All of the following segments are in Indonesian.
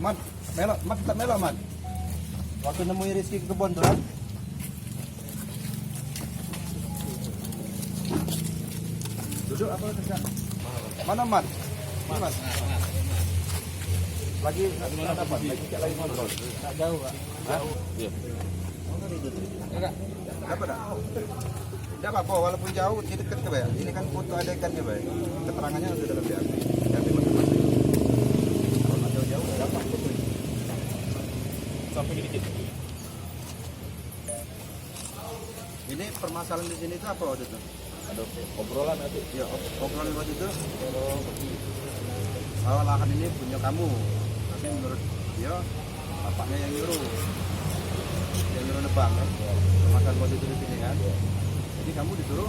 Mat, melok, Mat. Waktu nemuin Rizky ke kebun tuh kan? Duduk apa terus? Mana Mat? Mana Mat? Lagi apa? Lagi kontrol. Tak jauh, Pak. Jauh. Iya. Dapat tak? Tidak apa-apa, walaupun jauh, ini dekat ke Pak. Ini kan foto adegannya Pak. Keterangannya sudah dalam BAP. BAP masing-masing. Kalau jauh-jauh, dapat foto. Sampai dikit. Ini permasalahan di sini itu apa waktu itu? Ada obrolan nanti. Ya, obrolan waktu itu. Kalau lahan ini punya kamu, tapi menurut dia bapaknya yang nyuruh nebang kan. Permasalahan waktu itu di sini kan. Jadi kamu disuruh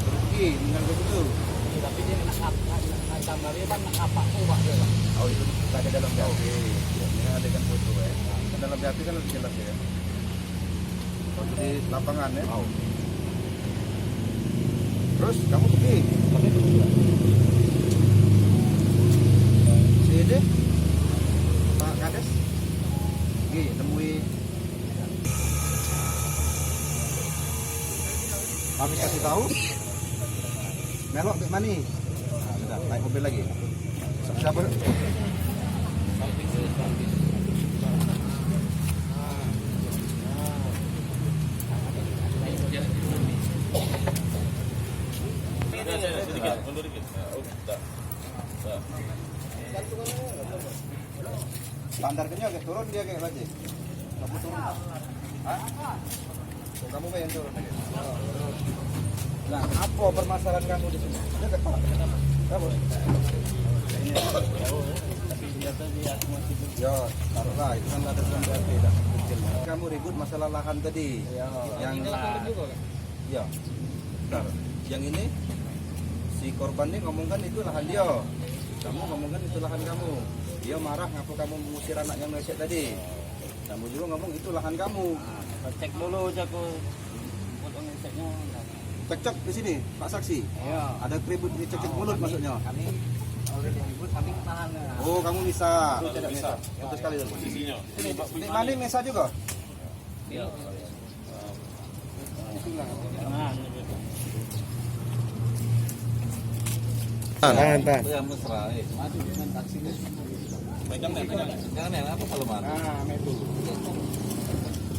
pergi tinggal ke situ. Tapi dia nak tambah dia nak apa tuh Pak dia. Oh itu ada dalam BAP. Ini ada kan foto ya. Dalam BAP kan lebih jelas ya. Waktu di lapangan ya. Oh. Terus kamu pergi. Tapi pergi. Sini Pak Kades. Pergi temui. Kami kasih tahu. Melok ke mana? Sudah naik mobil lagi. Siapa? Mundur dikit. Standarnya agak turun dia kayak lagi. Kamu turun. Hah? Kamu yang turun lagi. Nah, apa permasalahan kamu di sini? Dekat Pak. Kamu. Ini Tapi biasa dia masih ya, taruhlah itu kan ada BAP dah kecil. Kamu ribut masalah lahan tadi. Yang juga kan. ya. Bentar. Yang ini si korban ini ngomongkan itu lahan dia. Kamu ngomongkan itu lahan kamu. Dia marah ngapa kamu mengusir anak yang melecet tadi. Kamu juga ngomong itu lahan kamu. Cek dulu jago potong ceknya. Cekcok di sini, Pak Saksi. Iya. Ada keribut di cekcok mulut maksudnya. Kami already ribut kami tahan. Oh, kamu bisa. Tidak bisa. Betul sekali. Posisinya. Ini Mandi Mesa juga. Iya. Tahan. Yang mesra. Maju dengan taksinya. Pegang. Jangan yang apa kalau mana? Nah, itu.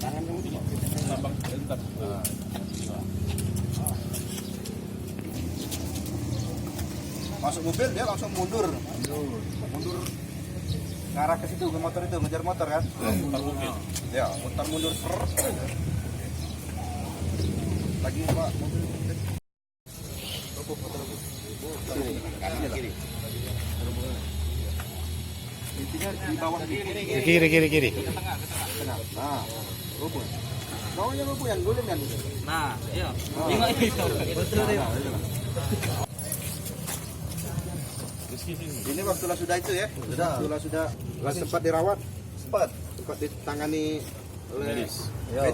Tangan kamu tidak. Lambang bentar. Masuk mobil dia langsung mundur ngarah ke situ ke motor itu ngejar motor kan. Ya mutar mundur lagi Pak mobil kiri intinya di bawah Kiri. tengah nah rubuh bawahnya rubuh yang golden kan. Nah, iya. Tengok itu. Betul dia. Ini waktu sudah itu ya, sudah sempat dirawat, sempat ditangani oleh medis ya.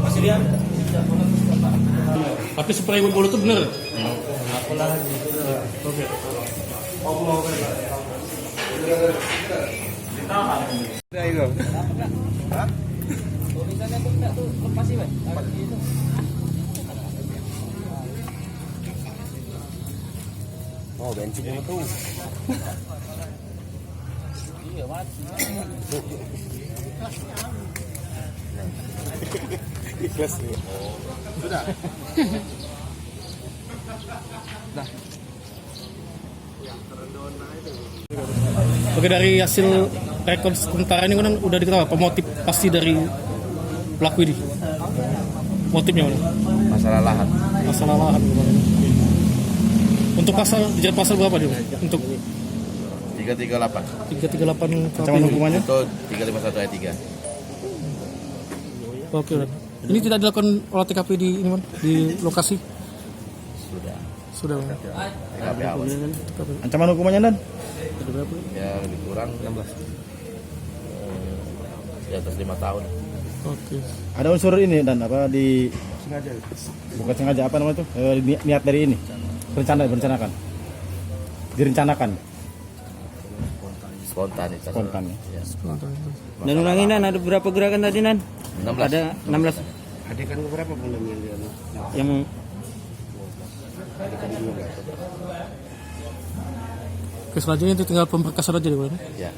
Masih lihat? Tapi spray bulu itu bener. Aku lagi. Oke. Udah itu. Hah? Tulisannya tuh enggak tuh lepas sih, Pak. Oh, bensin itu. Iya, mati. Ikhlas nih. Sudah. Dah. Oke, dari hasil rekod sementara ini kan udah diketahui pemotif pasti dari pelaku ini. Motifnya mana? Masalah lahan. Masalah lahan. Untuk dijerat pasal berapa dia? Untuk 338. 338 ancaman hukumannya? Itu 351 ayat 3. Oke, udah. Ini tidak dilakukan olah TKP di ini Man, di lokasi. Sudah. Man. TKP awal. TKP. Ancaman hukumannya Dan? Ada berapa? Ya lebih kurang 16. Di atas 5 tahun. Oke. Ada unsur ini Dan apa di Sengaja. bukan sengaja apa namanya itu? Niat dari ini. Direncanakan. Spontanitas. Ya. Dan ulangi Nan, ada berapa gerakan tadi Nan? 16. Ada 16 Ada kan berapa bulan yang dia? yang Oke, selanjutnya itu tinggal pemberkasan aja deh, Bang. Ya.